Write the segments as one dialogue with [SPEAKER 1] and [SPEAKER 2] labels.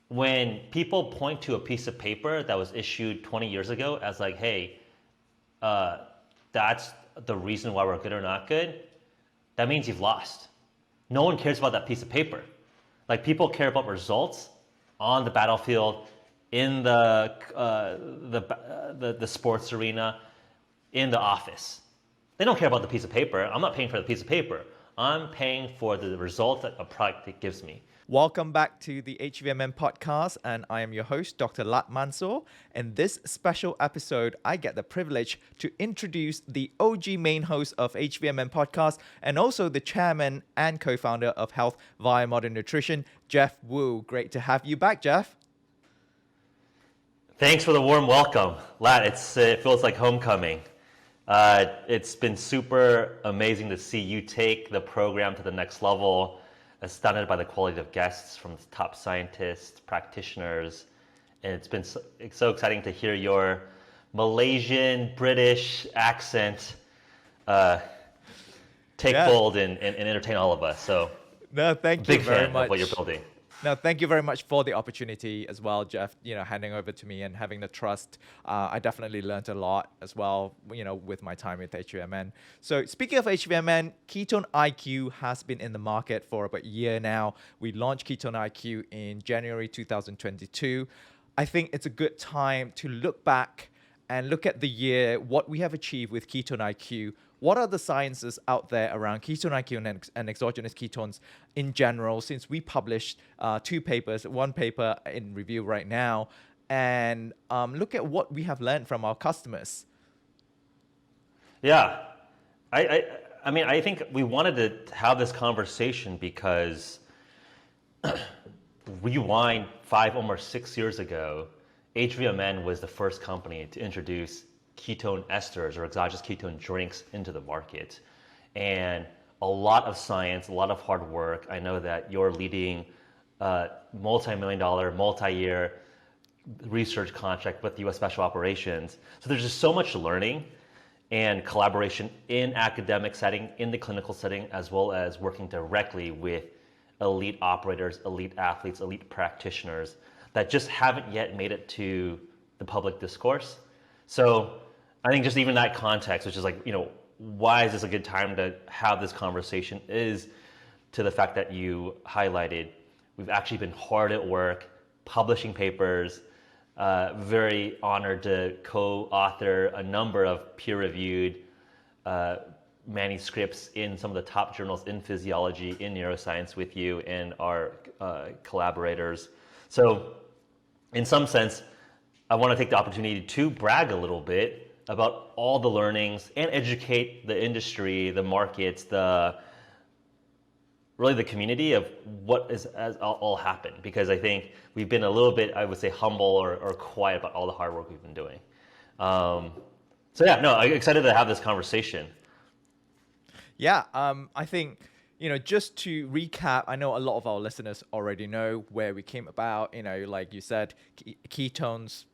[SPEAKER 1] when people point to a piece of paper that was issued 20 years ago as like, hey, that's the reason why we're good or not good, that means you've lost. No one cares about that piece of paper. Like, people care about results on the battlefield, in the sports arena, in the office. They don't care about the piece of paper. I'm not paying for the piece of paper. I'm paying for the result that a product it gives me.
[SPEAKER 2] Welcome back to the H.V.M.N. podcast, and I am your host, Dr. Lat Mansoor. In this special episode, I get the privilege to introduce the OG main host of H.V.M.N. podcast and also the chairman and co-founder of Health via Modern Nutrition, Geoff Woo. Great to have you back, Geoff.
[SPEAKER 1] Thanks for the warm welcome, Lat. It feels like homecoming. It's been super amazing to see you take the program to the next level. Astounded by the quality of guests from top scientists, practitioners, and it's been so exciting to hear your Malaysian British accent take hold and entertain all of us. So,
[SPEAKER 2] no, thank you very much
[SPEAKER 1] of what you're building.
[SPEAKER 2] No, thank you very much for the opportunity as well, Geoff, handing over to me and having the trust. I definitely learned a lot as well, with my time with H.V.M.N. So speaking of H.V.M.N, Ketone IQ has been in the market for about a year now. We launched Ketone IQ in January 2022. I think it's a good time to look back and look at the year, what we have achieved with Ketone IQ. What are the sciences out there around Ketone IQ and exogenous ketones in general, since we published two papers, one paper in review right now, and look at what we have learned from our customers.
[SPEAKER 1] Yeah. I mean, I think we wanted to have this conversation because rewind 5, almost 6 years ago, H.V.M.N. was the first company to introduce ketone esters or exogenous ketone drinks into the market. And a lot of science, a lot of hard work. I know that you're leading a multi-million-dollar, multi-year research contract with U.S. Special Operations. So there's just so much learning and collaboration in academic setting, in the clinical setting, as well as working directly with elite operators, elite athletes, elite practitioners that just haven't yet made it to the public discourse. So I think just even that context, which is like, why is this a good time to have this conversation, is to the fact that you highlighted we've actually been hard at work publishing papers, very honored to co-author a number of peer-reviewed manuscripts in some of the top journals in physiology, in neuroscience with you and our collaborators. So in some sense, I want to take the opportunity to brag a little bit about all the learnings and educate the industry, the markets, really the community of what has all happened. Because I think we've been a little bit, I would say, humble or quiet about all the hard work we've been doing. I'm excited to have this conversation.
[SPEAKER 2] Yeah, I think, just to recap, I know a lot of our listeners already know where we came about, like you said, ketones,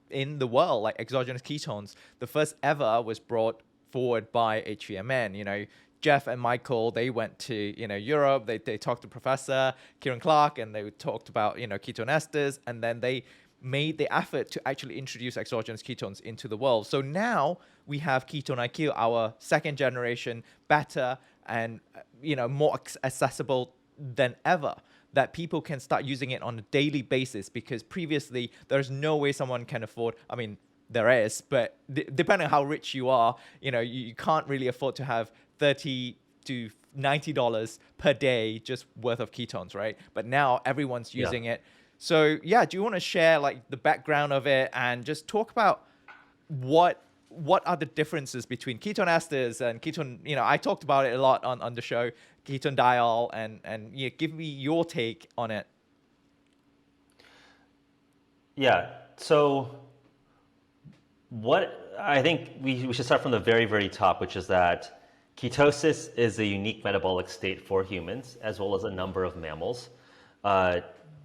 [SPEAKER 2] in the world, like exogenous ketones, the first ever was brought forward by H.V.M.N. Geoff and Michael, they went to Europe. They talked to Professor Kieran Clark, and they talked about ketone esters, and then they made the effort to actually introduce exogenous ketones into the world. So now we have Ketone IQ, our second generation, better and more accessible than ever, that people can start using it on a daily basis, because previously there's no way someone can afford, I mean, there is, but depending on how rich you are, you can't really afford to have $30 to $90 per day just worth of ketones, right? But now everyone's using it. So do you want to share like the background of it and just talk about what are the differences between ketone esters and ketone, I talked about it a lot on the show, ketone diol, and give me your take on it.
[SPEAKER 1] Yeah, so what I think we should start from the very, very top, which is that ketosis is a unique metabolic state for humans as well as a number of mammals.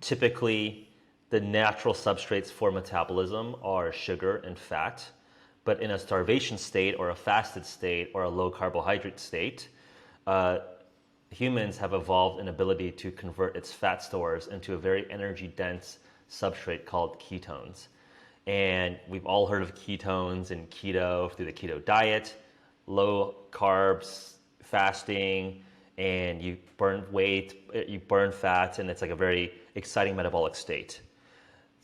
[SPEAKER 1] Typically, the natural substrates for metabolism are sugar and fat, but in a starvation state or a fasted state or a low carbohydrate state, humans have evolved an ability to convert its fat stores into a very energy dense substrate called ketones. And we've all heard of ketones and keto through the keto diet, low carbs, fasting, and you burn weight, you burn fat, and it's like a very exciting metabolic state.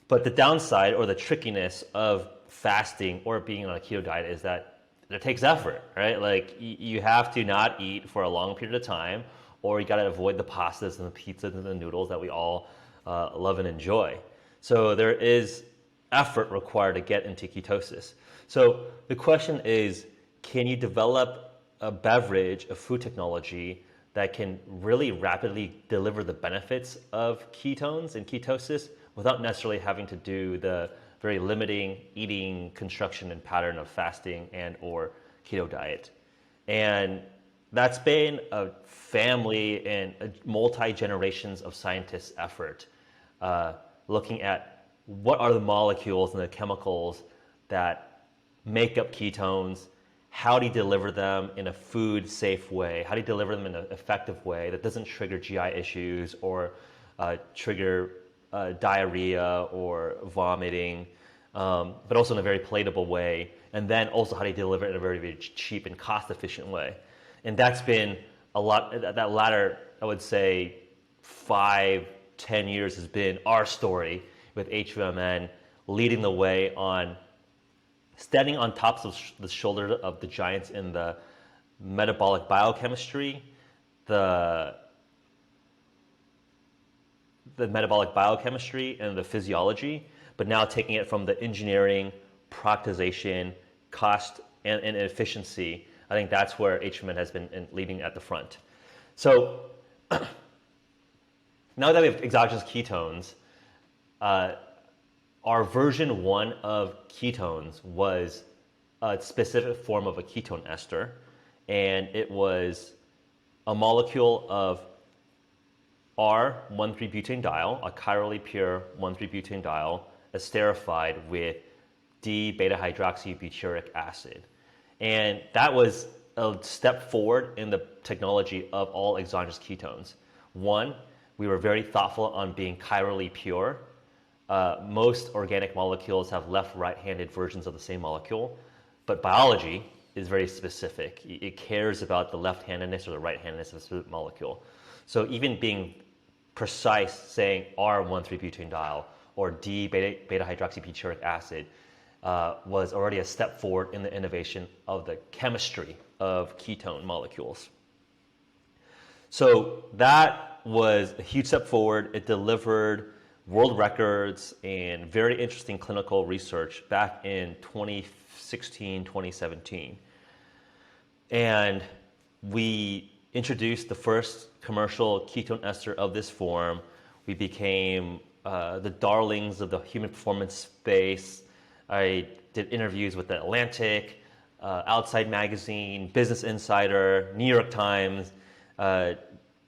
[SPEAKER 1] But the downside or the trickiness of fasting or being on a keto diet is that it takes effort, right? Like you have to not eat for a long period of time, or you got to avoid the pastas and the pizzas and the noodles that we all love and enjoy. So there is effort required to get into ketosis. So the question is, can you develop a beverage, a food technology that can really rapidly deliver the benefits of ketones and ketosis without necessarily having to do the very limiting eating construction and pattern of fasting and or keto diet? And that's been a family and multi-generations of scientists' effort, looking at what are the molecules and the chemicals that make up ketones, how do you deliver them in a food safe way, how do you deliver them in an effective way that doesn't trigger GI issues or trigger diarrhea or vomiting, but also in a very palatable way, and then also how do you deliver it in a very, very cheap and cost efficient way. And that's been a lot, that latter, I would say 5-10 years has been our story with H.V.M.N. leading the way on standing on top of the shoulder of the giants in the metabolic biochemistry, the metabolic biochemistry and the physiology, but now taking it from the engineering, productization, cost, and efficiency. I think that's where H.V.M.N. has been leading at the front. So now that we have exogenous ketones, our version 1 of ketones was a specific form of a ketone ester, and it was a molecule of R1,3-butane diol, a chirally pure 1,3-butane diol, esterified with D-beta-hydroxybutyric acid. And that was a step forward in the technology of all exogenous ketones. One, we were very thoughtful on being chirally pure. Most organic molecules have left-right-handed versions of the same molecule, but biology is very specific. It cares about the left-handedness or the right-handedness of a specific molecule. So even being precise, saying R1,3-butane diol or D-beta-hydroxybutyric acid was already a step forward in the innovation of the chemistry of ketone molecules. So that was a huge step forward. It delivered world records and very interesting clinical research back in 2016, 2017. And we introduced the first commercial ketone ester of this form. We became the darlings of the human performance space. I did interviews with The Atlantic, Outside Magazine, Business Insider, New York Times,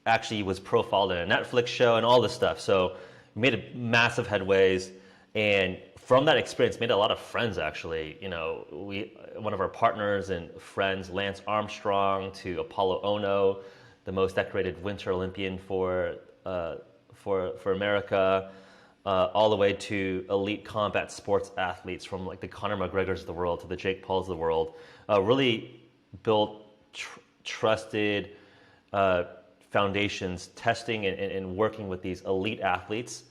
[SPEAKER 1] actually was profiled in a Netflix show and all this stuff. So we made a massive headways, and from that experience made a lot of friends actually. You know, one of our partners and friends, Lance Armstrong, to Apollo Ono, the most decorated Winter Olympian for America, all the way to elite combat sports athletes from like the Conor McGregors of the world to the Jake Pauls of the world, really built trusted foundations, testing and working with these elite athletes,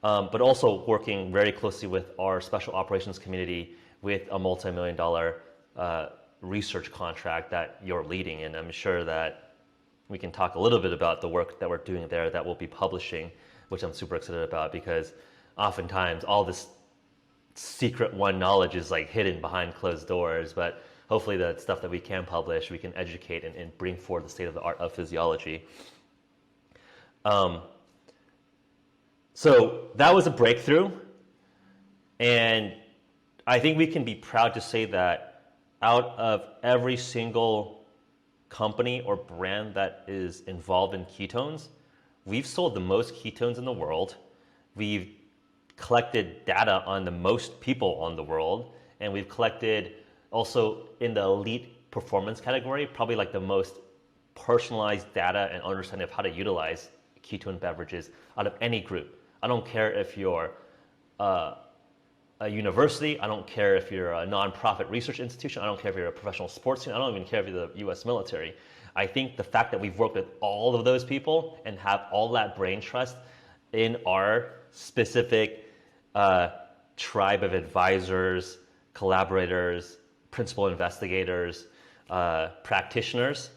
[SPEAKER 1] but also working very closely with our special operations community with a multi-million-dollar research contract that you're leading. And I'm sure that we can talk a little bit about the work that we're doing there that we'll be publishing, which I'm super excited about, because oftentimes all this secret one knowledge is like hidden behind closed doors. But hopefully the stuff that we can publish, we can educate and bring forward the state of the art of physiology. So that was a breakthrough. And I think we can be proud to say that out of every single company or brand that is involved in ketones, we've sold the most ketones in the world. We've collected data on the most people on the world, and we've collected also in the elite performance category, probably like the most personalized data and understanding of how to utilize ketone beverages out of any group. I don't care if you're a university, I don't care if you're a nonprofit research institution, I don't care if you're a professional sports team, I don't even care if you're the US military. I think the fact that we've worked with all of those people and have all that brain trust in our specific tribe of advisors, collaborators, principal investigators, practitioners,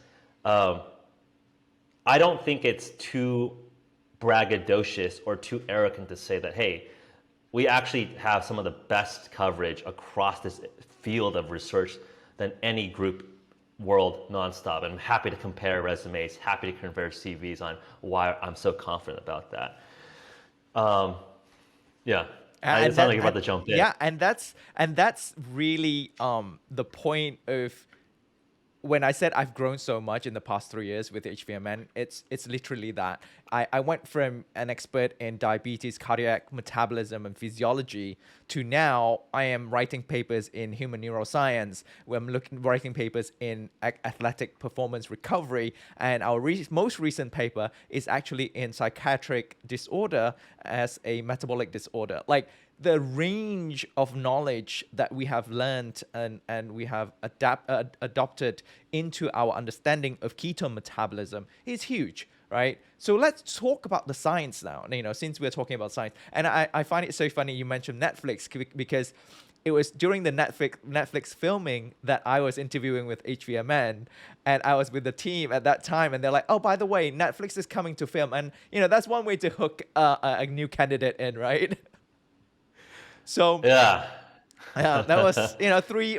[SPEAKER 1] I don't think it's too braggadocious or too arrogant to say that, hey, we actually have some of the best coverage across this field of research than any group world nonstop. And I'm happy to compare resumes, happy to compare CVs on why I'm so confident about that. Yeah, it sounds like you're about to jump in.
[SPEAKER 2] Yeah, and that's really the point of when I said I've grown so much in the past 3 years with H.V.M.N, it's literally that. I went from an expert in diabetes, cardiac metabolism, and physiology to now I am writing papers in human neuroscience, where I'm writing papers in athletic performance recovery, and our most recent paper is actually in psychiatric disorder as a metabolic disorder. Like, the range of knowledge that we have learned and we have adopted into our understanding of ketone metabolism is huge, right? So let's talk about the science now, since we're talking about science. And I find it so funny you mentioned Netflix, because it was during the Netflix filming that I was interviewing with H.V.M.N, and I was with the team at that time, and they're like, oh, by the way, Netflix is coming to film. And, that's one way to hook a new candidate in, right? So
[SPEAKER 1] yeah,
[SPEAKER 2] that was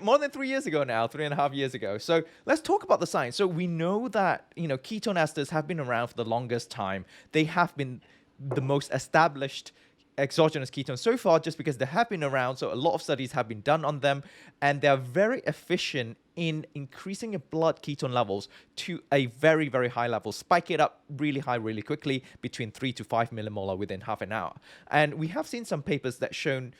[SPEAKER 2] more than 3 years ago now, 3.5 years ago. So let's talk about the science. So we know that ketone esters have been around for the longest time. They have been the most established exogenous ketones so far, just because they have been around. So a lot of studies have been done on them, and they're very efficient in increasing your blood ketone levels to a very, very high level, spike it up really high, really quickly, between 3 to 5 millimolar within half an hour. And we have seen some papers that shown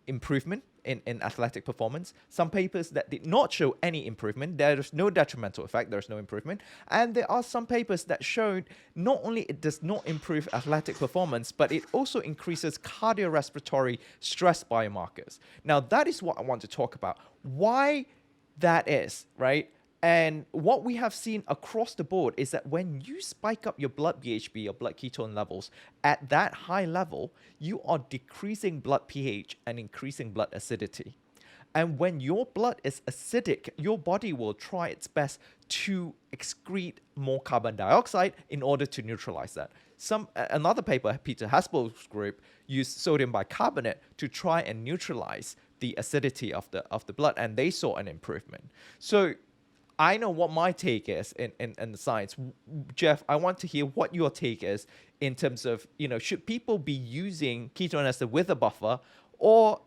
[SPEAKER 2] improvement in athletic performance, some papers that did not show any improvement. There's no detrimental effect, there's no improvement. And there are some papers that showed not only it does not improve athletic performance, but it also increases cardiorespiratory stress biomarkers. Now, that is what I want to talk about. Why that is, right? And what we have seen across the board is that when you spike up your blood BHB, or blood ketone levels, at that high level, you are decreasing blood pH and increasing blood acidity. And when your blood is acidic, your body will try its best to excrete more carbon dioxide in order to neutralize that. Another paper, Peter Haspel's group, used sodium bicarbonate to try and neutralize the acidity of the blood, and they saw an improvement. So I know what my take is in the science. Geoff, I want to hear what your take is in terms of, should people be using ketone ester with a buffer, or,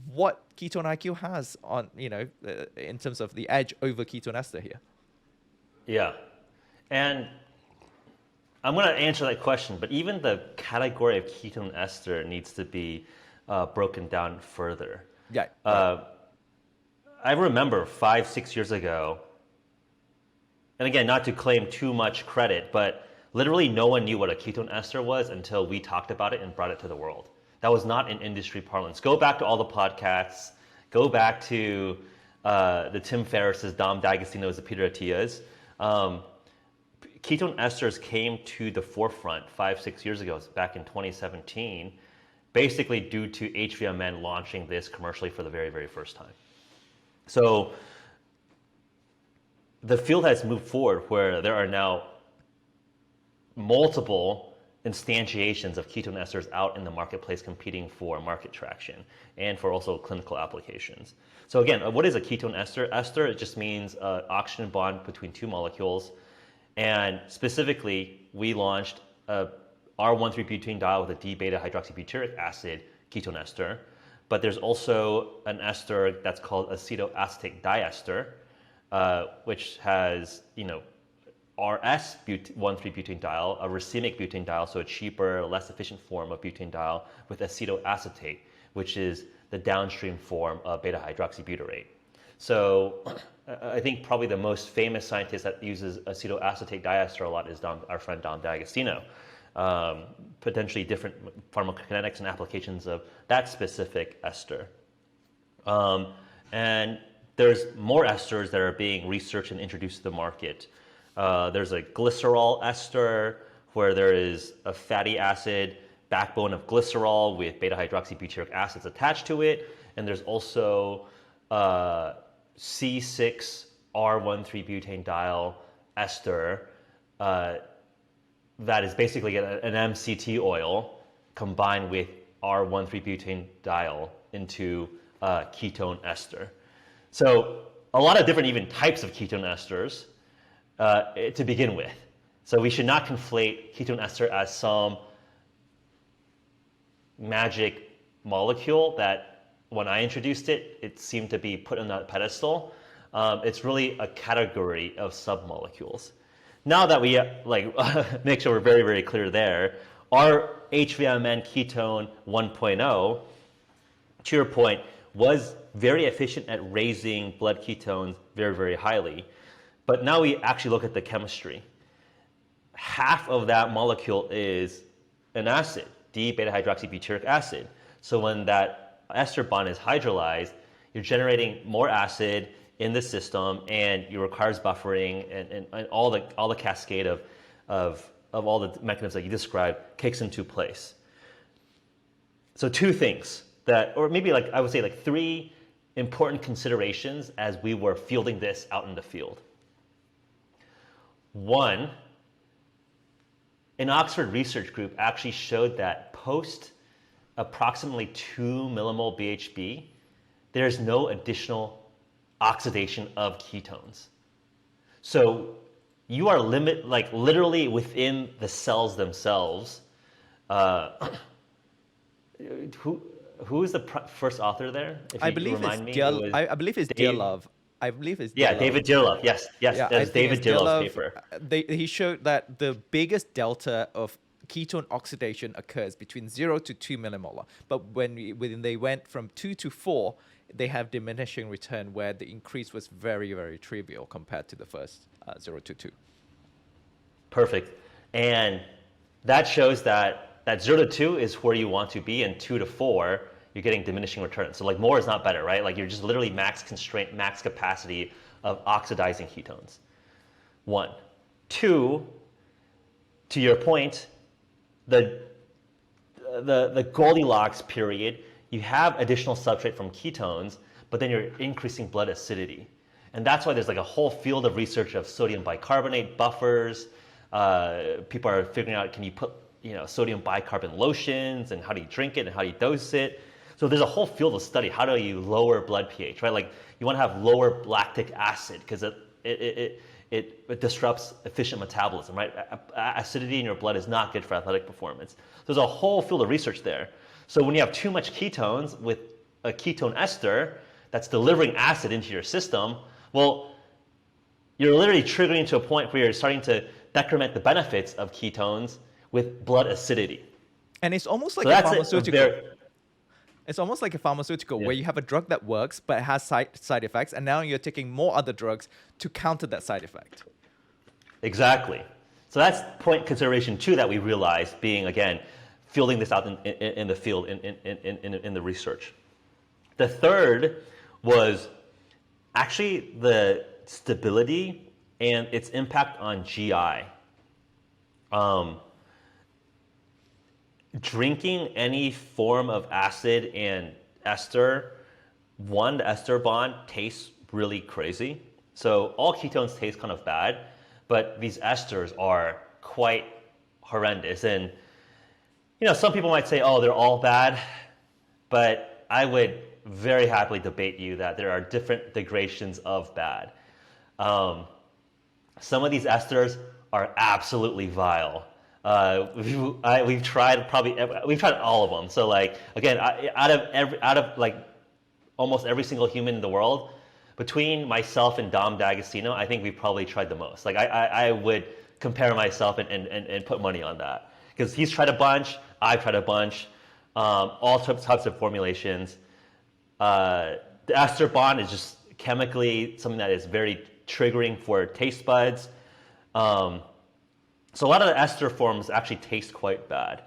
[SPEAKER 2] what Ketone IQ has on, in terms of the edge over ketone ester here?
[SPEAKER 1] Yeah. And I'm going to answer that question, but even the category of ketone ester needs to be broken down further.
[SPEAKER 2] Yeah.
[SPEAKER 1] I remember 5-6 years ago, and again, not to claim too much credit, but literally no one knew what a ketone ester was until we talked about it and brought it to the world. That was not in industry parlance. Go back to all the podcasts. Go back to the Tim Ferriss's, Dom D'Agostino's, the Peter Attia's. Ketone esters came to the forefront 5-6 years ago, back in 2017, basically due to H.V.M.N launching this commercially for the very, very first time. So the field has moved forward where there are now multiple instantiations of ketone esters out in the marketplace competing for market traction and for also clinical applications. So again, what is a ketone ester? Ester, it just means oxygen bond between two molecules. And specifically, we launched a R13 butanediol with a D-beta hydroxybutyric acid ketone ester. But there's also an ester that's called acetoacetic diester, which has, RS13 butanediol, a racemic butanediol, so a cheaper, less efficient form of butanediol, with acetoacetate, which is the downstream form of beta hydroxybutyrate. So I think probably the most famous scientist that uses acetoacetate diester a lot is our friend Dom D'Agostino. Potentially different pharmacokinetics and applications of that specific ester. And there's more esters that are being researched and introduced to the market. There's a glycerol ester where there is a fatty acid backbone of glycerol with beta-hydroxybutyric acids attached to it. And there's also C6R13-butane diol ester that is basically an MCT oil combined with R13-butane diol into ketone ester. So a lot of different even types of ketone esters to begin with. So we should not conflate ketone ester as some magic molecule that when I introduced it, it seemed to be put on that pedestal. It's really a category of submolecules. Now that we make sure we're very, very clear there, our H.V.M.N. ketone 1.0, to your point, was very efficient at raising blood ketones very, very highly. But now we actually look at the chemistry. Half of that molecule is an acid, D-beta-hydroxybutyric acid. So when that ester bond is hydrolyzed, you're generating more acid in the system, and it requires buffering, and all the cascade of all the mechanisms that you described kicks into place. So two things or maybe I would say three important considerations as we were fielding this out in the field. One, an Oxford research group actually showed that post approximately 2 millimole BHB, there's no additional oxidation of ketones. So you are literally within the cells themselves. Who is the first author there?
[SPEAKER 2] I believe it's I believe it's Diolov. I believe it's
[SPEAKER 1] Diolov. David Diolov. Yes,
[SPEAKER 2] Yeah,
[SPEAKER 1] that's David Diolov's paper.
[SPEAKER 2] He showed that the biggest delta of ketone oxidation occurs between 0 to 2 millimolar. But when they went from 2 to 4, they have diminishing return where the increase was very, very trivial compared to the first 0 to 2.
[SPEAKER 1] Perfect. And that shows that 0 to 2 is where you want to be, and 2 to 4, you're getting diminishing returns. So more is not better, right? You're just literally max constraint, max capacity of oxidizing ketones. 1. 2, to your point, the Goldilocks period, you have additional substrate from ketones, but then you're increasing blood acidity. And that's why there's a whole field of research of sodium bicarbonate buffers. People are figuring out, can you put sodium bicarbonate lotions, and how do you drink it and how do you dose it? So there's a whole field of study. How do you lower blood pH, right? You want to have lower lactic acid because it disrupts efficient metabolism, right? Acidity in your blood is not good for athletic performance. There's a whole field of research there. So when you have too much ketones with a ketone ester that's delivering acid into your system, well, you're literally triggering to a point where you're starting to decrement the benefits of ketones with blood acidity.
[SPEAKER 2] And it's almost like a pharmaceutical. It's almost like a pharmaceutical where you have a drug that works but it has side effects, and now you're taking more other drugs to counter that side effect.
[SPEAKER 1] Exactly. So that's point consideration 2 that we realized, being, again, fielding this out in the field, in the research. The third was actually the stability and its impact on GI. Drinking any form of acid and ester, the ester bond tastes really crazy. So all ketones taste kind of bad, but these esters are quite horrendous. And some people might say, oh, they're all bad, but I would very happily debate you that there are different gradations of bad. Some of these esters are absolutely vile. We've tried all of them. So again, out of almost every single human in the world, between myself and Dom D'Agostino, I think we've probably tried the most. I would compare myself and put money on that, because he's tried a bunch, I've tried a bunch, all types of formulations. The ester bond is just chemically something that is very triggering for taste buds. So a lot of the ester forms actually taste quite bad.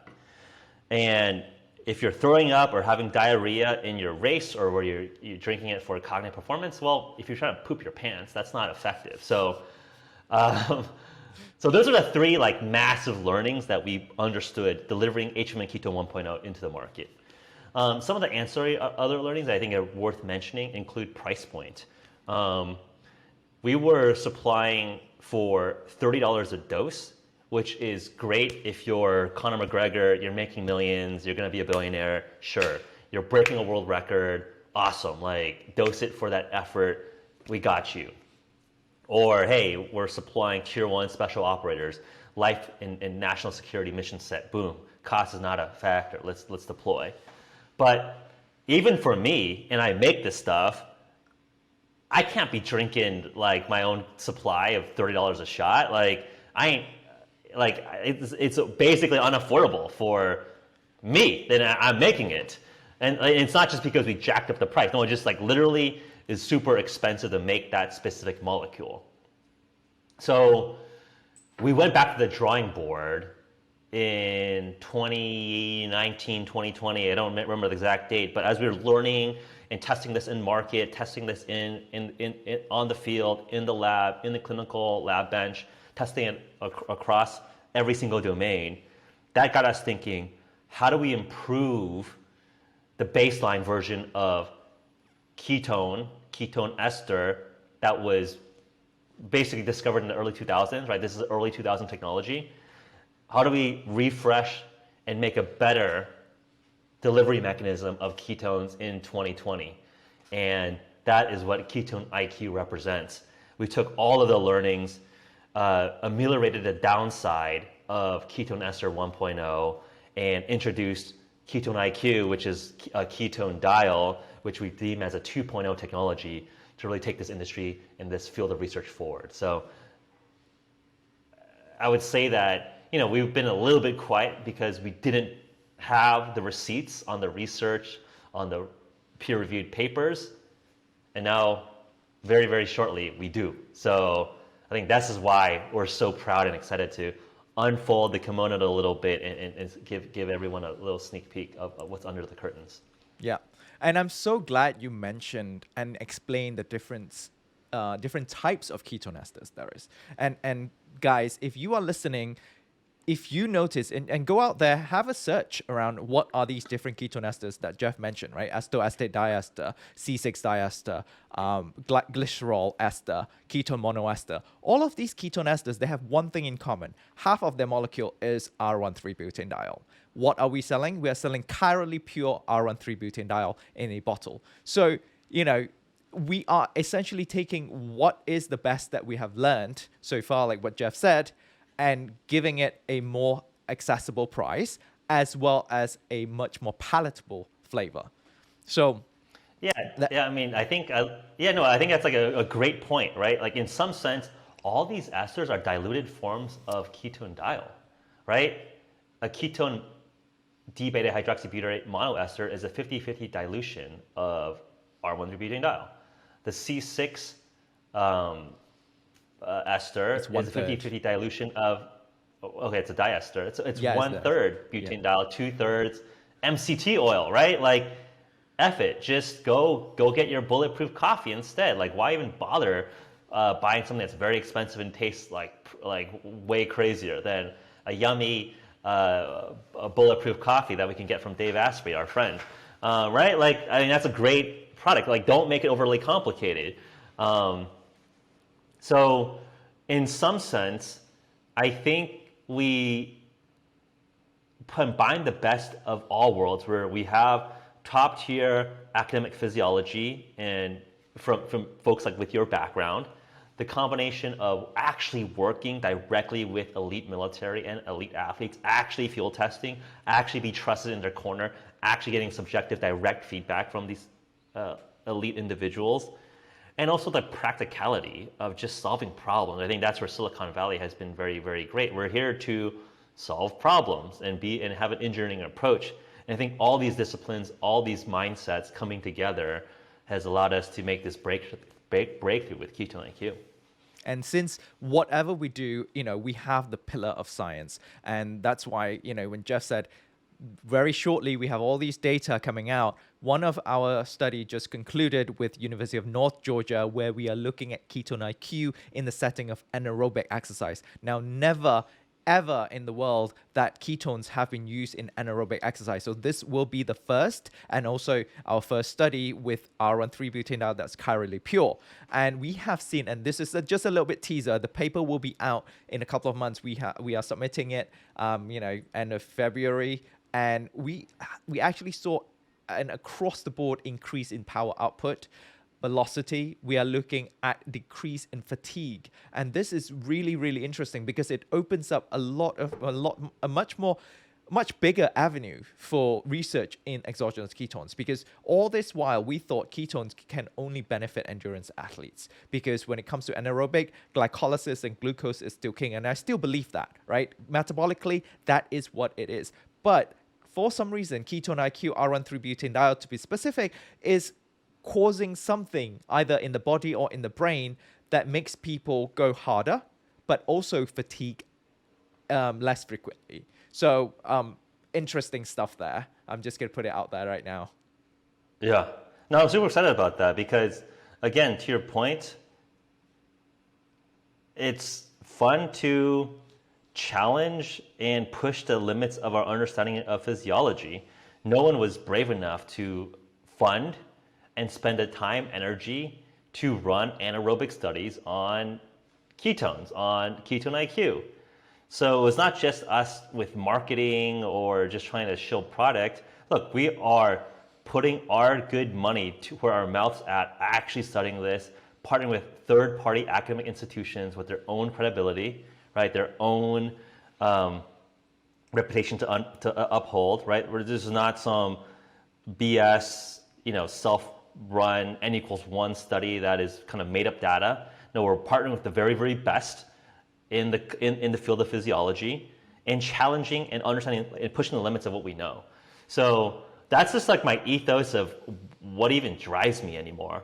[SPEAKER 1] And if you're throwing up or having diarrhea in your race or where you're drinking it for cognitive performance, well, if you're trying to poop your pants, that's not effective. So, um, so those are the three like massive learnings that we understood delivering H.V.M.N. Ketone 1.0 into the market. Some of the ancillary other learnings that I think are worth mentioning include price point. We were supplying for $30 a dose, which is great if you're Conor McGregor, you're making millions, you're gonna be a billionaire, sure. You're breaking a world record, awesome, like dose it for that effort, we got you. Or hey, we're supplying tier 1 special operators, life and national security mission set, boom, cost is not a factor, let's deploy. But even for me, and I make this stuff, I can't be drinking like my own supply of $30 a shot. Like I ain't, like it's basically unaffordable for me. Then I'm making it, and it's not just because we jacked up the price. No, it just like literally is super expensive to make that specific molecule. So we went back to the drawing board in 2019, 2020. I don't remember the exact date, but as we were learning and testing this in market, testing this in on the field, in the lab, in the clinical lab bench, testing it across every single domain, that got us thinking, how do we improve the baseline version of ketone ester that was basically discovered in the early 2000s, right? This is early 2000 technology. How do we refresh and make a better delivery mechanism of ketones in 2020? And that is what Ketone IQ represents. We took all of the learnings, ameliorated the downside of ketone ester 1.0, and introduced Ketone IQ, which is a ketone diol, which we deem as a 2.0 technology to really take this industry and this field of research forward. So I would say that we've been a little bit quiet because we didn't have the receipts on the research, on the peer-reviewed papers, and now very, very shortly we do. So I think this is why we're so proud and excited to unfold the kimono a little bit and give everyone a little sneak peek of what's under the curtains.
[SPEAKER 2] Yeah, and I'm so glad you mentioned and explained the different types of ketone esters there is. And guys, if you are listening, if you notice, and go out there, have a search around what are these different ketone esters that Geoff mentioned, right? Acetoacetate diester, C6 diester, glycerol ester, ketone monoester. All of these ketone esters, they have one thing in common. Half of their molecule is R13-butanediol. What are we selling? We are selling chirally pure R13-butanediol in a bottle. So, we are essentially taking what is the best that we have learned so far, like what Geoff said, and giving it a more accessible price as well as a much more palatable flavor. So
[SPEAKER 1] I mean, I think I think that's like a great point, right? Like in some sense, all these esters are diluted forms of ketone diol, right? A ketone D-beta hydroxybutyrate monoester is a 50-50 dilution of R13-butanediol. The C6 ester is a 50-50 dilution of, it's a diester. It's 1/3 butanediol, 2/3 MCT oil, right? Like, F it, just go get your bulletproof coffee instead. Like, why even bother buying something that's very expensive and tastes like way crazier than a yummy a bulletproof coffee that we can get from Dave Asprey, our friend, right? Like, I mean, that's a great product. Like, don't make it overly complicated. So in some sense, I think we combine the best of all worlds, where we have top tier academic physiology and from folks like with your background, the combination of actually working directly with elite military and elite athletes, actually field testing, actually be trusted in their corner, actually getting subjective direct feedback from these elite individuals, and also the practicality of just solving problems. I think that's where Silicon Valley has been very, very great. We're here to solve problems and have an engineering approach. And I think all these disciplines, all these mindsets coming together has allowed us to make this breakthrough with Ketone IQ.
[SPEAKER 2] And since whatever we do, we have the pillar of science. And that's why, when Geoff said, very shortly, we have all these data coming out. One of our study just concluded with University of North Georgia, where we are looking at Ketone IQ in the setting of anaerobic exercise. Now, never ever in the world that ketones have been used in anaerobic exercise. So this will be the first, and also our first study with R13-butanediol that's chirally pure. And we have seen, and this is just a little bit teaser, the paper will be out in a couple of months. We are submitting it, end of February, and we actually saw an across the board increase in power output. Velocity, we are looking at decrease in fatigue, and this is really, really interesting because it opens up a much bigger avenue for research in exogenous ketones, because all this while we thought ketones can only benefit endurance athletes, because when it comes to anaerobic, glycolysis and glucose is still king, and I still believe that, right? Metabolically, that is what it is. But for some reason, Ketone IQ, R13-butanediol to be specific, is causing something either in the body or in the brain that makes people go harder, but also fatigue less frequently. So interesting stuff there. I'm just going to put it out there right now.
[SPEAKER 1] Yeah. No, I'm super excited about that because, again, to your point, it's fun to challenge and push the limits of our understanding of physiology. No one was brave enough to fund and spend the time, energy to run anaerobic studies on ketones, on Ketone IQ. So it's not just us with marketing or just trying to show product. Look, we are putting our good money to where our mouth's at, actually studying this, partnering with third-party academic institutions with their own credibility, right? Their own reputation to uphold, right? Where this is not some BS, self-run N=1 study that is kind of made up data. No, we're partnering with the very, very best in the field of physiology and challenging and understanding and pushing the limits of what we know. So that's just like my ethos of what even drives me anymore.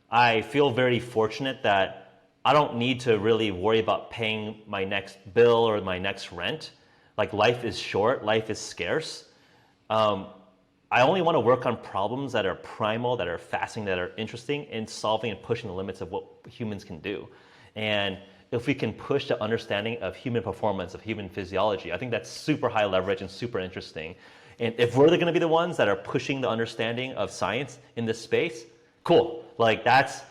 [SPEAKER 1] I feel very fortunate that I don't need to really worry about paying my next bill or my next rent. Like, life is short, life is scarce. I only want to work on problems that are primal, that are fascinating, that are interesting, and solving and pushing the limits of what humans can do. And if we can push the understanding of human performance, of human physiology, I think that's super high leverage and super interesting. And if we're going to be the ones that are pushing the understanding of science in this space, cool. Like, that's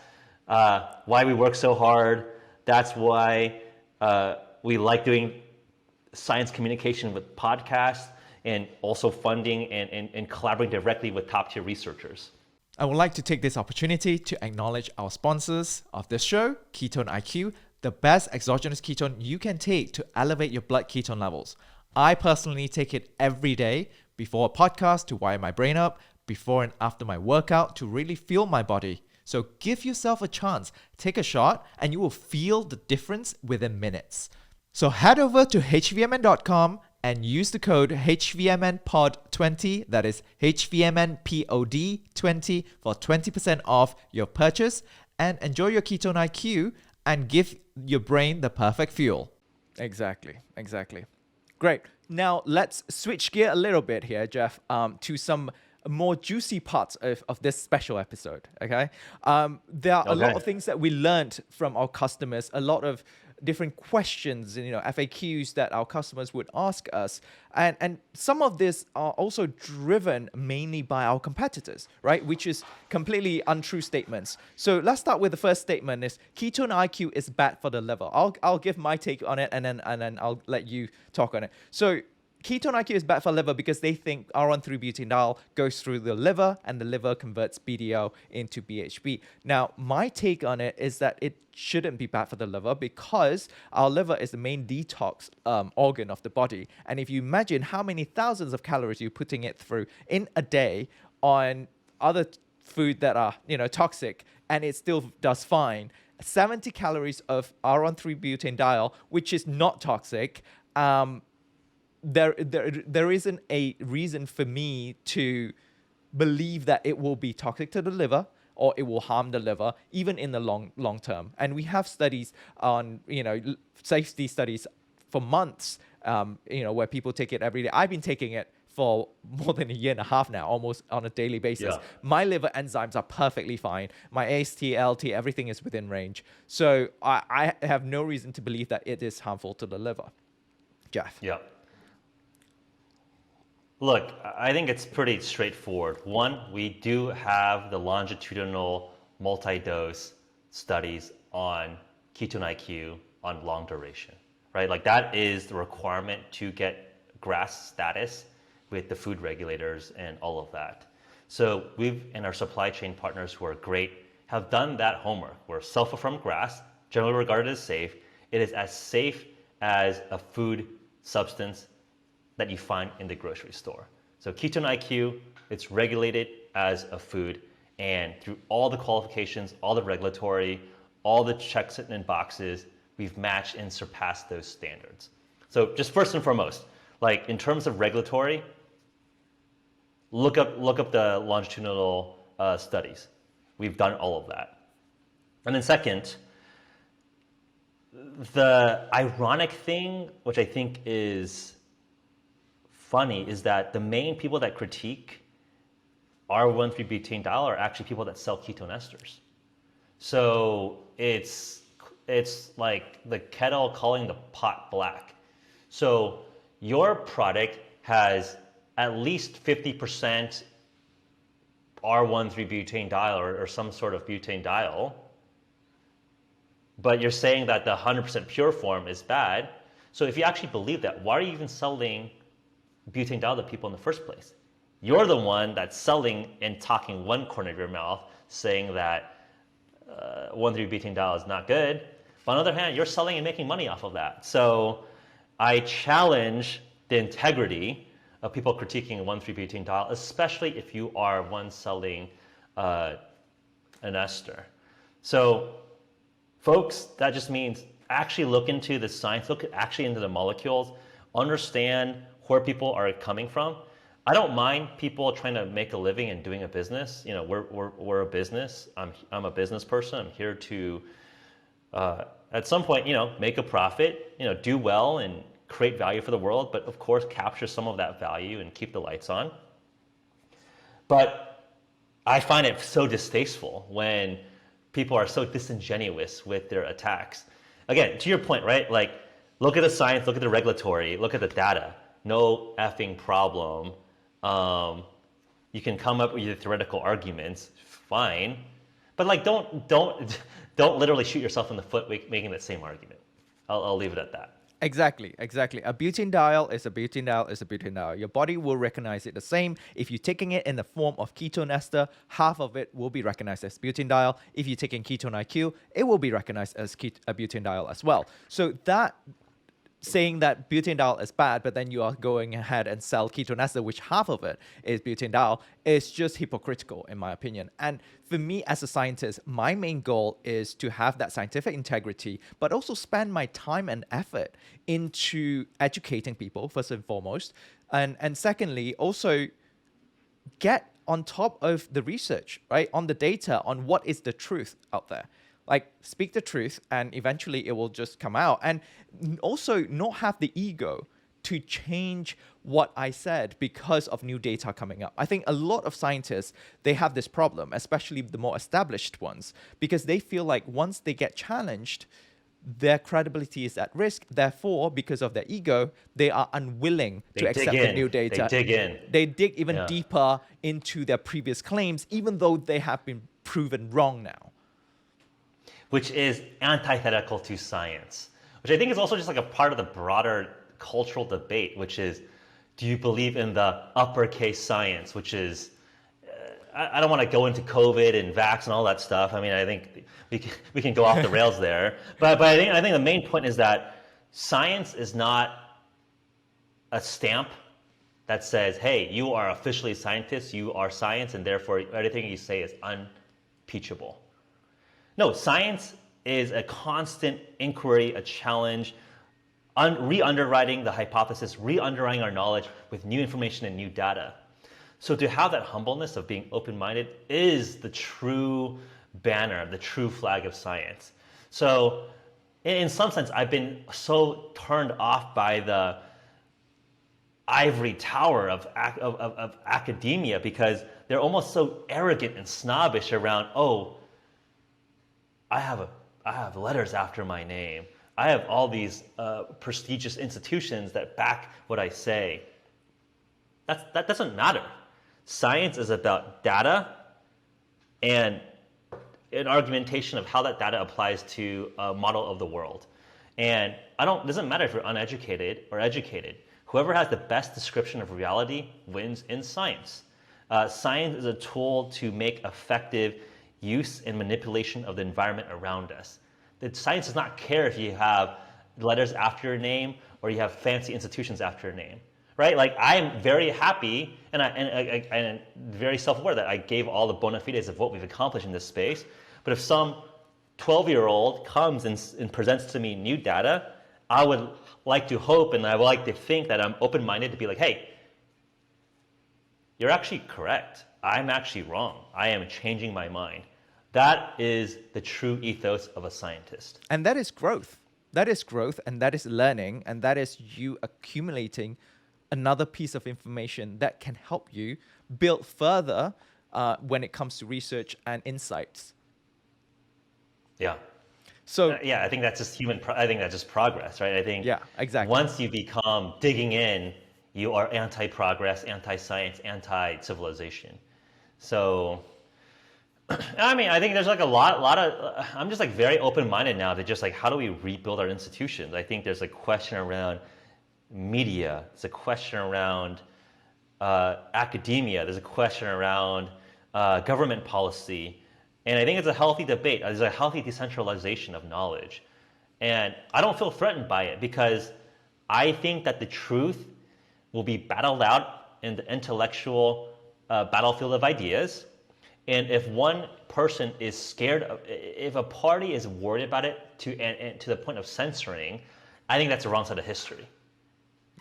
[SPEAKER 1] why we work so hard. That's why we like doing science communication with podcasts, and also funding and collaborating directly with top-tier researchers.
[SPEAKER 2] I would like to take this opportunity to acknowledge our sponsors of this show, Ketone IQ, the best exogenous ketone you can take to elevate your blood ketone levels. I personally take it every day before a podcast to wire my brain up, before and after my workout to really feel my body. So give yourself a chance, take a shot, and you will feel the difference within minutes. So head over to hvmn.com and use the code HVMNPOD20, that is HVMNPOD20 for 20% off your purchase, and enjoy your Ketone IQ and give your brain the perfect fuel. Exactly. Great. Now let's switch gear a little bit here, Geoff, to some more juicy parts of this special episode, okay? There are a lot of things that we learned from our customers, a lot of different questions, FAQs that our customers would ask us. And some of this are also driven mainly by our competitors, right? Which is completely untrue statements. So let's start with the first statement is Ketone IQ is bad for the liver. I'll give my take on it and then I'll let you talk on it. So Ketone IQ is bad for liver because they think R13-butanediol goes through the liver and the liver converts BDL into BHB. Now, my take on it is that it shouldn't be bad for the liver because our liver is the main detox organ of the body. And if you imagine how many thousands of calories you're putting it through in a day on other food that are, toxic, and it still does fine, 70 calories of R13-butanediol, which is not toxic, there isn't a reason for me to believe that it will be toxic to the liver or it will harm the liver, even in the long term. And we have studies on, safety studies for months, where people take it every day. I've been taking it for more than a year and a half now, almost on a daily basis.
[SPEAKER 1] Yeah.
[SPEAKER 2] My liver enzymes are perfectly fine. My AST, LT, everything is within range. So I have no reason to believe that it is harmful to the liver. Geoff?
[SPEAKER 1] Yeah. Look, I think it's pretty straightforward. One, we do have the longitudinal multi-dose studies on Ketone IQ on long duration, right? Like that is the requirement to get GRAS status with the food regulators and all of that. So we've, and our supply chain partners who are great, have done that homework. We're self-affirmed GRAS, generally regarded as safe. It is as safe as a food substance that you find in the grocery store. So Ketone IQ, it's regulated as a food, and through all the qualifications, all the regulatory, all the checks and boxes, we've matched and surpassed those standards. So just first and foremost, like in terms of regulatory, look up the longitudinal studies. We've done all of that. And then second, the ironic thing, which I think is funny, is that the main people that critique R13-butane diol are actually people that sell ketone esters. So it's like the kettle calling the pot black. So your product has at least 50% R13-butane diol or some sort of butane diol, but you're saying that the 100% pure form is bad. So if you actually believe that, why are you even selling butane diol to people in the first place? You're the one that's selling and talking one corner of your mouth, saying that 1,3-butane diol is not good. But on the other hand, you're selling and making money off of that. So I challenge the integrity of people critiquing 1,3-butane diol, especially if you are one selling an ester. So folks, that just means actually look into the science, look actually into the molecules, understand where people are coming from. I don't mind people trying to make a living and doing a business. You know, we're a business. I'm a business person. I'm here to at some point, make a profit, do well and create value for the world, but of course capture some of that value and keep the lights on. But I find it so distasteful when people are so disingenuous with their attacks. Again, to your point, right? Like, look at the science, look at the regulatory, look at the data. No effing problem. You can come up with your theoretical arguments, fine, but like don't literally shoot yourself in the foot making that same argument. I'll leave it at that.
[SPEAKER 2] Exactly. A butane diol is a butane diol is a butane diol. Your body will recognize it the same. If you're taking it in the form of ketone ester, half of it will be recognized as butane diol. If you're taking ketone IQ, it will be recognized as a butane diol as well. So that saying that butane diol is bad, but then you are going ahead and sell ketone ester, which half of it is butane diol, is just hypocritical in my opinion. And for me as a scientist, my main goal is to have that scientific integrity, but also spend my time and effort into educating people first and foremost. And secondly, also get on top of the research, right? On the data, on what is the truth out there. Like, speak the truth and eventually it will just come out. And also not have the ego to change what I said because of new data coming up. I think a lot of scientists, they have this problem, especially the more established ones, because they feel like once they get challenged, their credibility is at risk. Therefore, because of their ego, they are unwilling to accept the new data.
[SPEAKER 1] They dig in.
[SPEAKER 2] They dig even deeper into their previous claims, even though they have been proven wrong now.
[SPEAKER 1] Which is antithetical to science, which I think is also just like a part of the broader cultural debate, which is, do you believe in the uppercase science, which is, I don't want to go into COVID and vax and all that stuff. I mean, I think we can go off the rails there. But I think the main point is that science is not a stamp that says, hey, you are officially a scientist, you are science, and therefore everything you say is unimpeachable. No, science is a constant inquiry, a challenge, re-underwriting the hypothesis, re-underwriting our knowledge with new information and new data. So to have that humbleness of being open-minded is the true banner, the true flag of science. So in some sense, I've been so turned off by the ivory tower of academia because they're almost so arrogant and snobbish around, oh, I have letters after my name. I have all these prestigious institutions that back what I say. That doesn't matter. Science is about data and an argumentation of how that data applies to a model of the world. And it doesn't matter if you're uneducated or educated. Whoever has the best description of reality wins in science. Science is a tool to make effective use and manipulation of the environment around us. The science does not care if you have letters after your name or you have fancy institutions after your name, right? Like I am very happy and very self-aware that I gave all the bona fides of what we've accomplished in this space. But if some 12-year-old comes and presents to me new data, I would like to hope and I would like to think that I'm open-minded to be like, hey, you're actually correct. I'm actually wrong. I am changing my mind. That is the true ethos of a scientist.
[SPEAKER 2] And that is growth. That is growth, and that is learning, and that is you accumulating another piece of information that can help you build further when it comes to research and insights.
[SPEAKER 1] Yeah.
[SPEAKER 2] So
[SPEAKER 1] I think that's just I think that's just progress, right? I think
[SPEAKER 2] exactly.
[SPEAKER 1] Once you become digging in, you are anti-progress, anti-science, anti-civilization. So, I mean, I think there's like a lot of, I'm just like very open-minded now to just like, how do we rebuild our institutions? I think there's a question around media. There's a question around academia. There's a question around government policy. And I think it's a healthy debate. There's a healthy decentralization of knowledge. And I don't feel threatened by it because I think that the truth will be battled out in the intellectual battlefield of ideas. And if one person is scared if a party is worried about it to the point of censoring, I think that's the wrong side of history.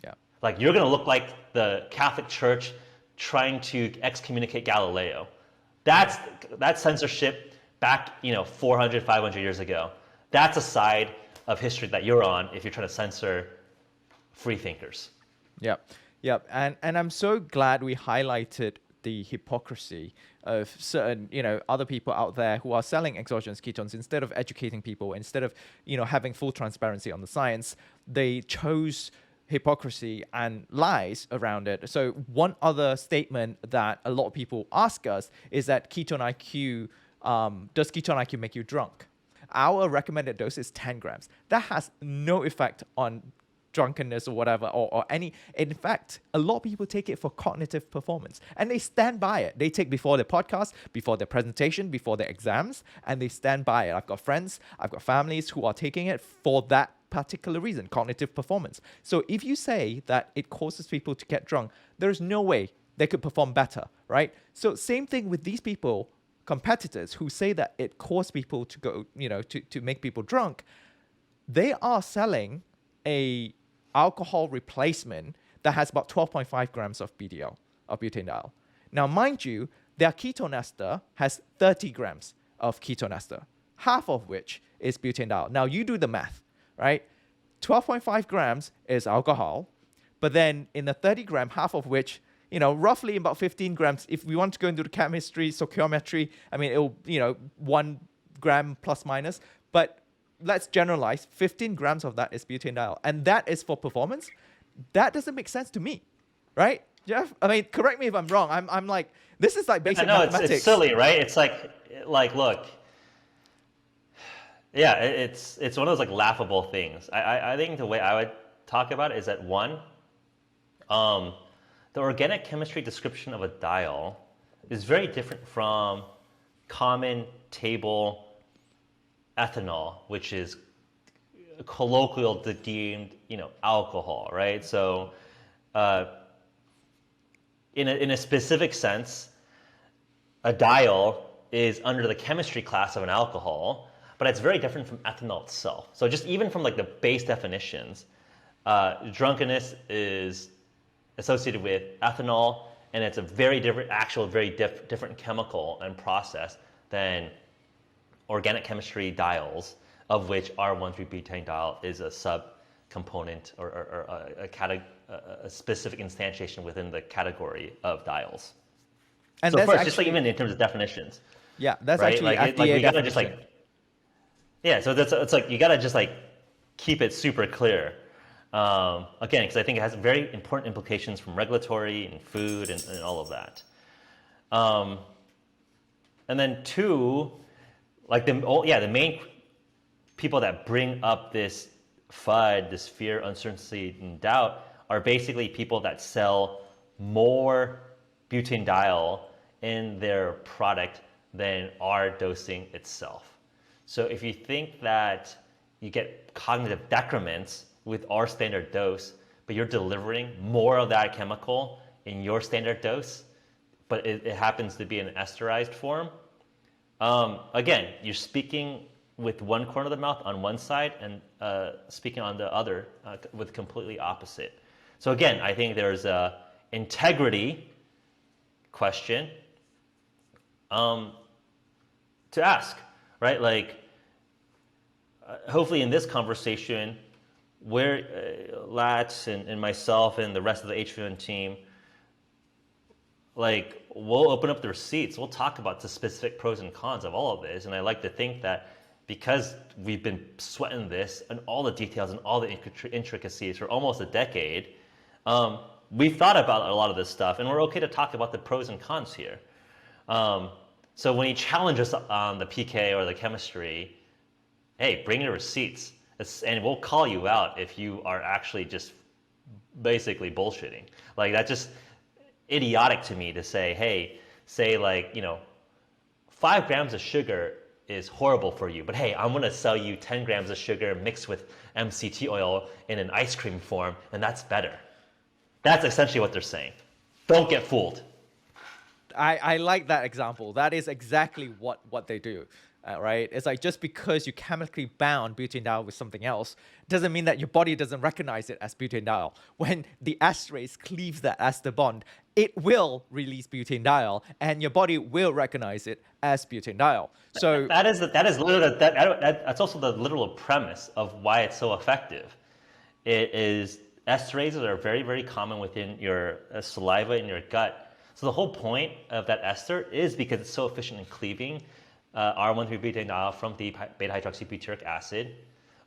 [SPEAKER 2] Yeah.
[SPEAKER 1] Like you're going to look like the Catholic Church trying to excommunicate Galileo. That's censorship back, 400, 500 years ago. That's a side of history that you're on if you're trying to censor free thinkers.
[SPEAKER 2] Yep. And I'm so glad we highlighted the hypocrisy of certain, other people out there who are selling exogenous ketones. Instead of educating people, instead of, having full transparency on the science, they chose hypocrisy and lies around it. So one other statement that a lot of people ask us is that Ketone IQ, does Ketone IQ make you drunk? Our recommended dose is 10 grams. That has no effect on drunkenness or whatever, or any. In fact, a lot of people take it for cognitive performance and they stand by it. They take before their podcast, before their presentation, before their exams, and they stand by it. I've got friends, I've got families who are taking it for that particular reason, cognitive performance. So if you say that it causes people to get drunk, there's no way they could perform better, right? So same thing with these people, competitors who say that it causes people to go, to make people drunk. They are selling a alcohol replacement that has about 12.5 grams of BDL, of butane diol. Now, mind you, their ketone ester has 30 grams of ketone ester, half of which is butane diol. Now, you do the math, right? 12.5 grams is alcohol, but then in the 30 gram, half of which, roughly about 15 grams, if we want to go into the chemistry, stoichiometry, I mean, it'll, 1 gram plus minus, but let's generalize, 15 grams of that is butane diol. And that is for performance. That doesn't make sense to me, right? Geoff, I mean, correct me if I'm wrong. I'm like, this is like basic mathematics.
[SPEAKER 1] It's silly, right? It's like, look, yeah, it's one of those like laughable things. I think the way I would talk about it is that one, the organic chemistry description of a diol is very different from common table ethanol, which is colloquial deemed, alcohol, right? So, in a specific sense, a diol is under the chemistry class of an alcohol, but it's very different from ethanol itself. So just even from like the base definitions, drunkenness is associated with ethanol and it's a very different, different chemical and process than organic chemistry diols, of which R13-butanediol is a subcomponent or a specific instantiation within the category of diols.
[SPEAKER 2] And
[SPEAKER 1] So
[SPEAKER 2] that's
[SPEAKER 1] first,
[SPEAKER 2] actually,
[SPEAKER 1] just like even in terms of definitions,
[SPEAKER 2] yeah, that's
[SPEAKER 1] right?
[SPEAKER 2] actually
[SPEAKER 1] Like
[SPEAKER 2] FDA
[SPEAKER 1] we gotta just
[SPEAKER 2] definition.
[SPEAKER 1] like, yeah. So it's like you gotta just like keep it super clear. Again, because I think it has very important implications from regulatory and food and all of that. And then two, like the main people that bring up this FUD, this fear, uncertainty, and doubt, are basically people that sell more butanediol in their product than our dosing itself. So if you think that you get cognitive decrements with our standard dose, but you're delivering more of that chemical in your standard dose, but it happens to be in an esterized form, again, you're speaking with one corner of the mouth on one side and speaking on the other with completely opposite. So again, I think there's a integrity question to ask, right? Like, hopefully in this conversation, where Latz and myself and the rest of the H.V.M.N. team, like, we'll open up the receipts. We'll talk about the specific pros and cons of all of this. And I like to think that because we've been sweating this and all the details and all the intricacies for almost a decade, we've thought about a lot of this stuff, and we're okay to talk about the pros and cons here. So when you challenge us on the PK or the chemistry, hey, bring your receipts, and we'll call you out if you are actually just basically bullshitting. Like, that's just idiotic to me to say, hey, say like, 5 grams of sugar is horrible for you, but hey, I'm gonna sell you 10 grams of sugar mixed with MCT oil in an ice cream form, and that's better. That's essentially what they're saying. Don't get fooled.
[SPEAKER 2] I like that example. That is exactly what they do, right? It's like, just because you chemically bound butanediol with something else doesn't mean that your body doesn't recognize it as butanediol. When the esterase cleaves that ester bond, it will release butanediol, and your body will recognize it as butanediol. So
[SPEAKER 1] that's also the literal premise of why it's so effective. It is, esterases are very, very common within your saliva in your gut. So the whole point of that ester is because it's so efficient in cleaving R13-butanediol from the beta-hydroxybutyric acid.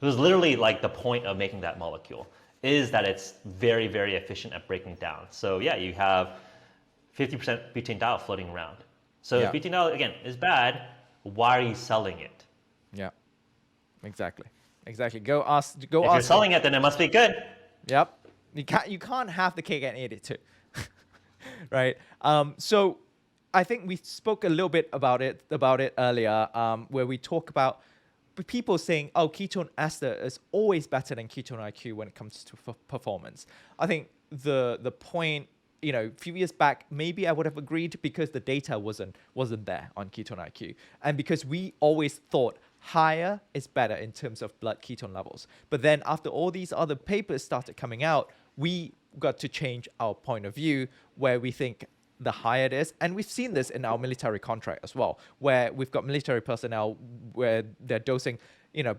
[SPEAKER 1] It was literally like the point of making that molecule, is that it's very, very efficient at breaking down. So yeah, you have 50% butanediol floating around. So if butanediol, again, is bad, why are you selling it?
[SPEAKER 2] Yeah, exactly. Go ask.
[SPEAKER 1] If you're selling it, then it must be good.
[SPEAKER 2] Yep. You can't have the cake and eat it too. Right. So I think we spoke a little bit about it earlier, where we talk about people saying, oh, ketone ester is always better than ketone IQ when it comes to performance. I think the point, a few years back, maybe I would have agreed because the data wasn't there on ketone IQ, and because we always thought higher is better in terms of blood ketone levels. But then after all these other papers started coming out, we got to change our point of view, where we think the higher it is, and we've seen this in our military contract as well, where we've got military personnel where they're dosing,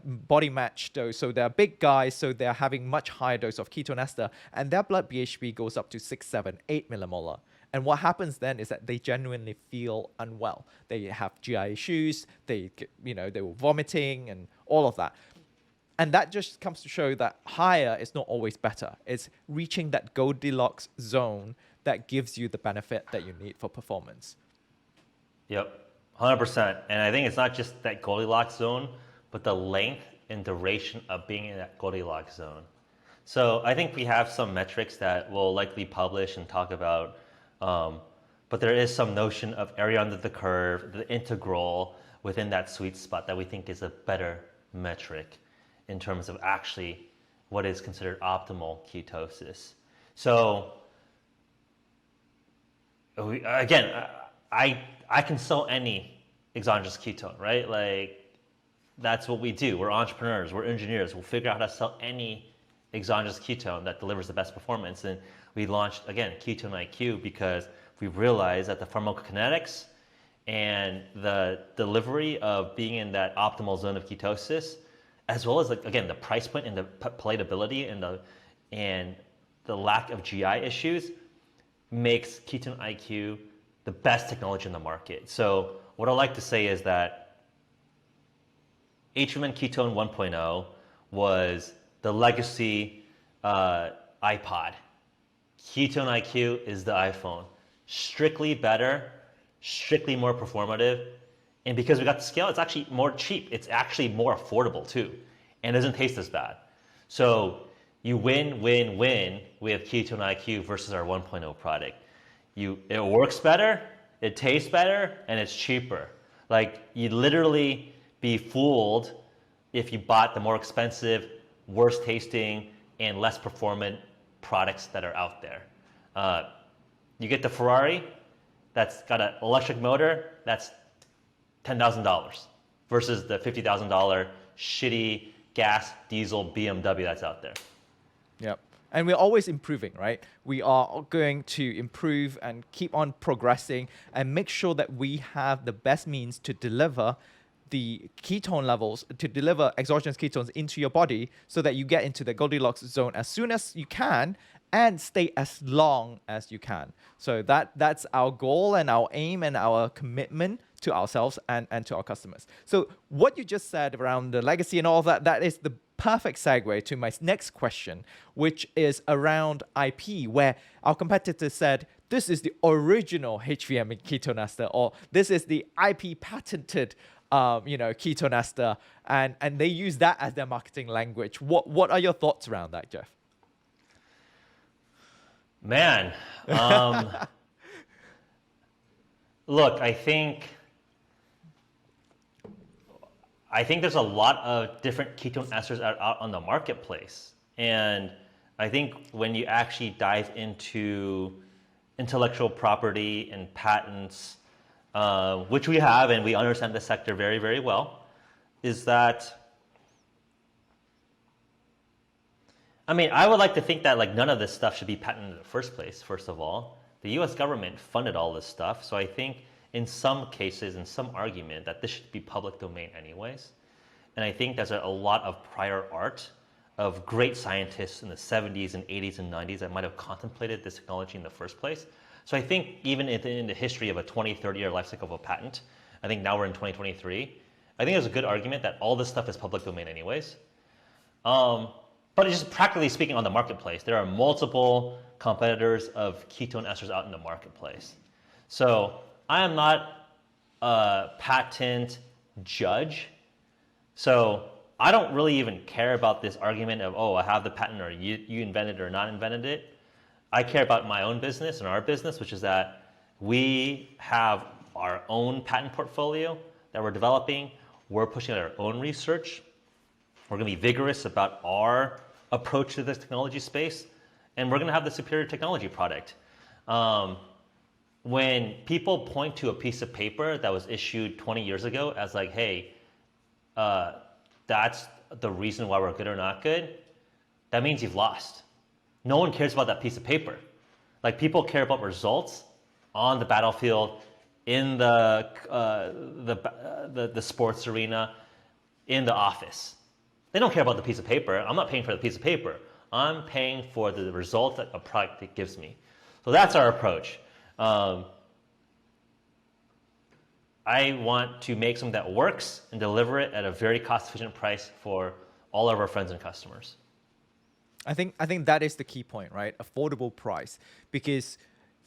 [SPEAKER 2] body match dose. So they're big guys, so they're having much higher dose of ketone ester, and their blood BHB goes up to 6, 7, 8 millimolar. And what happens then is that they genuinely feel unwell. They have GI issues, they were vomiting and all of that. And that just comes to show that higher is not always better. It's reaching that Goldilocks zone that gives you the benefit that you need for performance.
[SPEAKER 1] Yep, 100%. And I think it's not just that Goldilocks zone, but the length and duration of being in that Goldilocks zone. So I think we have some metrics that we'll likely publish and talk about, but there is some notion of area under the curve, the integral within that sweet spot that we think is a better metric in terms of actually what is considered optimal ketosis. So again, I can sell any exogenous ketone, right? Like, that's what we do. We're entrepreneurs, we're engineers. We'll figure out how to sell any exogenous ketone that delivers the best performance. And we launched, again, Ketone IQ, because we realized that the pharmacokinetics and the delivery of being in that optimal zone of ketosis, as well as like, again, the price point and the palatability and the lack of GI issues makes Ketone IQ the best technology in the market. So what I like to say is that H.V.M.N. Ketone 1.0 was the legacy iPod. Ketone IQ is the iPhone. Strictly better, strictly more performative, and because we got the scale, it's actually more cheap. It's actually more affordable too, and it doesn't taste as bad. So you win, win, win with Ketone IQ versus our 1.0 product. It works better, it tastes better, and it's cheaper. Like, you'd literally be fooled if you bought the more expensive, worse tasting, and less performant products that are out there. You get the Ferrari that's got an electric motor that's $10,000 versus the $50,000 shitty gas diesel BMW that's out there.
[SPEAKER 2] Yep. And we're always improving, right? We are going to improve and keep on progressing and make sure that we have the best means to deliver the ketone levels, to deliver exogenous ketones into your body so that you get into the Goldilocks zone as soon as you can and stay as long as you can. So that's our goal and our aim and our commitment to ourselves and to our customers. So what you just said around the legacy and all that, that is the perfect segue to my next question, which is around IP, where our competitor said, this is the original H.V.M.N. ketone ester, or this is the IP patented ketone ester, and they use that as their marketing language. What are your thoughts around that, Geoff?
[SPEAKER 1] Man, look, I think there's a lot of different ketone esters out on the marketplace. And I think when you actually dive into intellectual property and patents, which we have and we understand the sector very, very well, is that, I mean, I would like to think that like none of this stuff should be patented in the first place, first of all. The US government funded all this stuff, so I think in some cases, in some argument, that this should be public domain anyways. And I think there's a lot of prior art of great scientists in the 70s and 80s and 90s that might have contemplated this technology in the first place. So I think even in the history of a 20, 30-year life cycle of a patent, I think now we're in 2023, I think there's a good argument that all this stuff is public domain anyways. But just practically speaking on the marketplace, there are multiple competitors of ketone esters out in the marketplace. So I am not a patent judge. So I don't really even care about this argument of, oh, I have the patent or you invented it or not invented it. I care about my own business and our business, which is that we have our own patent portfolio that we're developing. We're pushing out our own research. We're going to be vigorous about our approach to this technology space, and we're going to have the superior technology product. When people point to a piece of paper that was issued 20 years ago as like, hey, that's the reason why we're good or not good, that means you've lost. No one cares about that piece of paper. Like, people care about results on the battlefield, in the sports arena, in the office. They don't care about the piece of paper. I'm not paying for the piece of paper. I'm paying for the result that a product it gives me. So that's our approach. I want to make something that works and deliver it at a very cost-efficient price for all of our friends and customers.
[SPEAKER 2] I think that is the key point, right? Affordable price. Because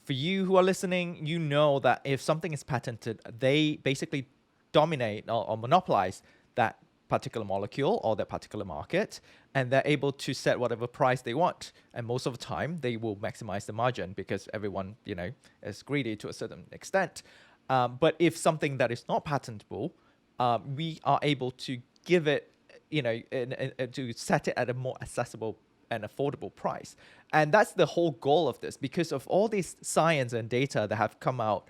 [SPEAKER 2] for you who are listening, you know that if something is patented, they basically dominate or monopolize that particular molecule or that particular market, and they're able to set whatever price they want. And most of the time, they will maximize the margin because everyone, is greedy to a certain extent. But if something that is not patentable, we are able to give it, to set it at a more accessible and affordable price. And that's the whole goal of this, because of all this science and data that have come out,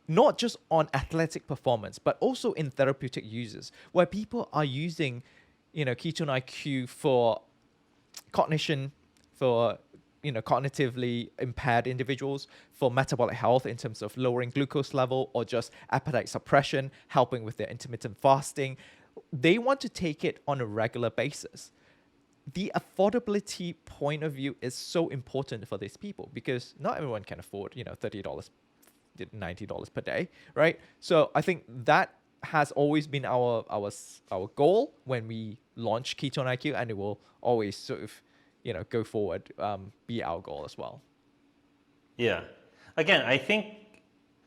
[SPEAKER 2] not just on athletic performance, but also in therapeutic uses, where people are using, Ketone IQ for cognition, for cognitively impaired individuals, for metabolic health in terms of lowering glucose level, or just appetite suppression, helping with their intermittent fasting. They want to take it on a regular basis. The affordability point of view is so important for these people because not everyone can afford, $30, $90 per day, right? So I think that has always been our goal when we launch Ketone IQ, and it will always sort of, go forward, be our goal as well.
[SPEAKER 1] Yeah. Again, I think,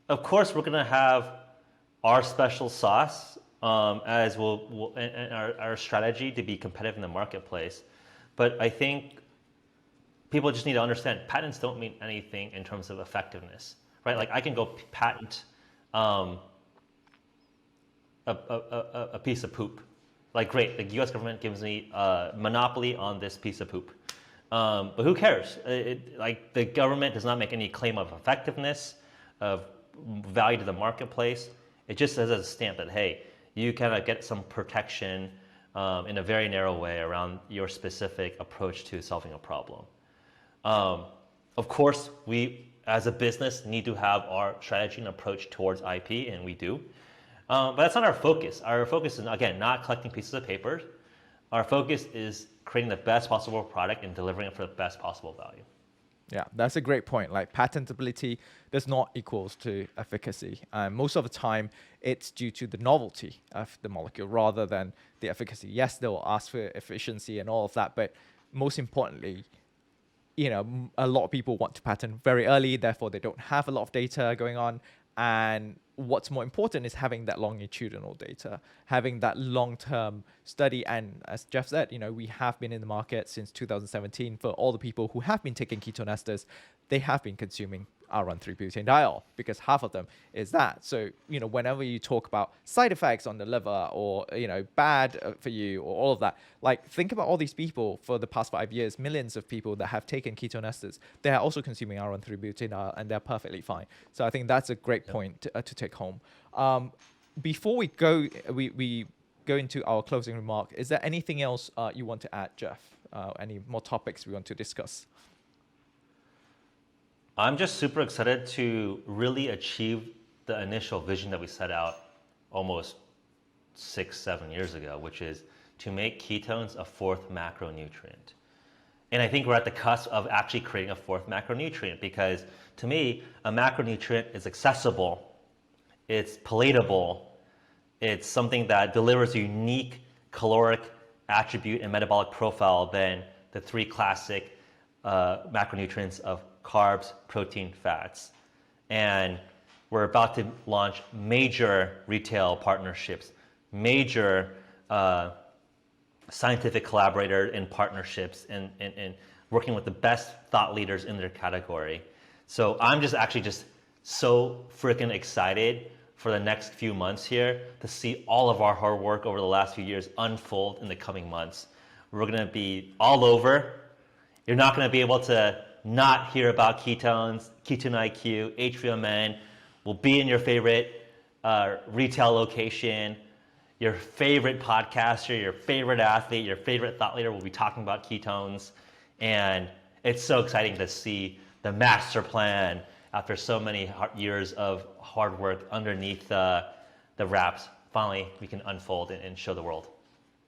[SPEAKER 1] of course, we're going to have our special sauce as we'll and our strategy to be competitive in the marketplace. But I think people just need to understand patents don't mean anything in terms of effectiveness, right? Like I can go patent a piece of poop. Like great, the U.S. government gives me a monopoly on this piece of poop. But who cares? Like the government does not make any claim of effectiveness, of value to the marketplace. It just says as a stamp that, hey, you kind of get some protection in a very narrow way around your specific approach to solving a problem. Of course, we as a business need to have our strategy and approach towards IP, and we do. But that's not our focus. Our focus is, again, not collecting pieces of paper. Our focus is creating the best possible product and delivering it for the best possible value.
[SPEAKER 2] Yeah, that's a great point. Like patentability does not equals to efficacy. Most of the time, it's due to the novelty of the molecule rather than the efficacy. Yes, they will ask for efficiency and all of that, but most importantly, a lot of people want to patent very early, therefore they don't have a lot of data going on. And what's more important is having that longitudinal data, having that long-term study. And as Geoff said, we have been in the market since 2017. For all the people who have been taking ketone esters, they have been consuming R1,3-butane diol because half of them is that. So, whenever you talk about side effects on the liver or, bad for you or all of that, like think about all these people for the past 5 years, millions of people that have taken ketone esters, they are also consuming R1,3-butane diol and they're perfectly fine. So I think that's a great point to take home. Before we go into our closing remark, is there anything else you want to add, Geoff? Any more topics we want to discuss?
[SPEAKER 1] I'm just super excited to really achieve the initial vision that we set out almost 6-7 years ago, which is to make ketones a fourth macronutrient. And I think we're at the cusp of actually creating a fourth macronutrient because to me, a macronutrient is accessible, it's palatable, it's something that delivers a unique caloric attribute and metabolic profile than the three classic macronutrients of carbs, protein, fats. And we're about to launch major retail partnerships, major scientific collaborator and partnerships and working with the best thought leaders in their category. So I'm just so freaking excited for the next few months here to see all of our hard work over the last few years unfold in the coming months. We're going to be all over. You're not going to be able to not hear about ketones, Ketone IQ, H.V.M.N. will be in your favorite retail location. Your favorite podcaster, your favorite athlete, your favorite thought leader will be talking about ketones. And it's so exciting to see the master plan after so many years of hard work underneath the wraps. Finally, we can unfold and show the world.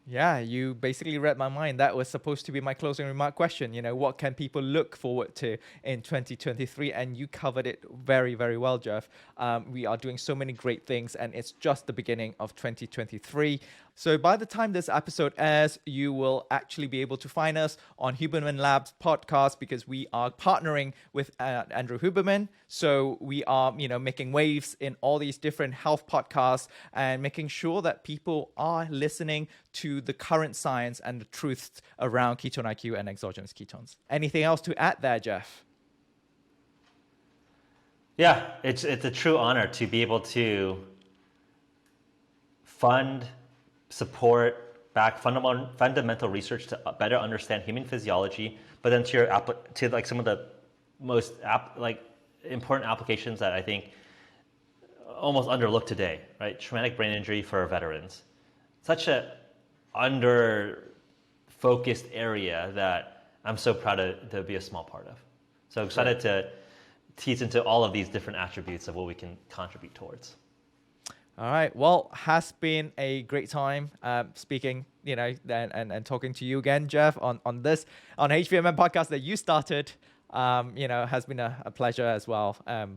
[SPEAKER 2] Yeah, you basically read my mind. That was supposed to be my closing remark question. What can people look forward to in 2023? And you covered it very, very well, Geoff. We are doing so many great things, and it's just the beginning of 2023. So by the time this episode airs, you will actually be able to find us on H.V.M.N. Labs podcast because we are partnering with Andrew Huberman. So we are, making waves in all these different health podcasts and making sure that people are listening to the current science and the truths around Ketone IQ and exogenous ketones. Anything else to add there, Geoff?
[SPEAKER 1] Yeah, it's a true honor to be able to fund, support, back fundamental research to better understand human physiology, but then to like some of the most important applications that I think almost underlooked today, right? Traumatic brain injury for veterans. Such a under-focused area that I'm so proud to be a small part of. So excited to tease into all of these different attributes of what we can contribute towards.
[SPEAKER 2] All right. Well, has been a great time speaking, and talking to you again, Geoff, on this on H.V.M.N. podcast that you started. Has been a pleasure as well. For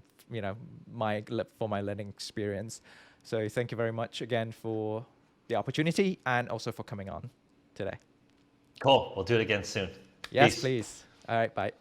[SPEAKER 2] my learning experience. So thank you very much again for the opportunity and also for coming on today.
[SPEAKER 1] Cool. We'll do it again soon.
[SPEAKER 2] Yes,
[SPEAKER 1] Peace.
[SPEAKER 2] please. All right. Bye.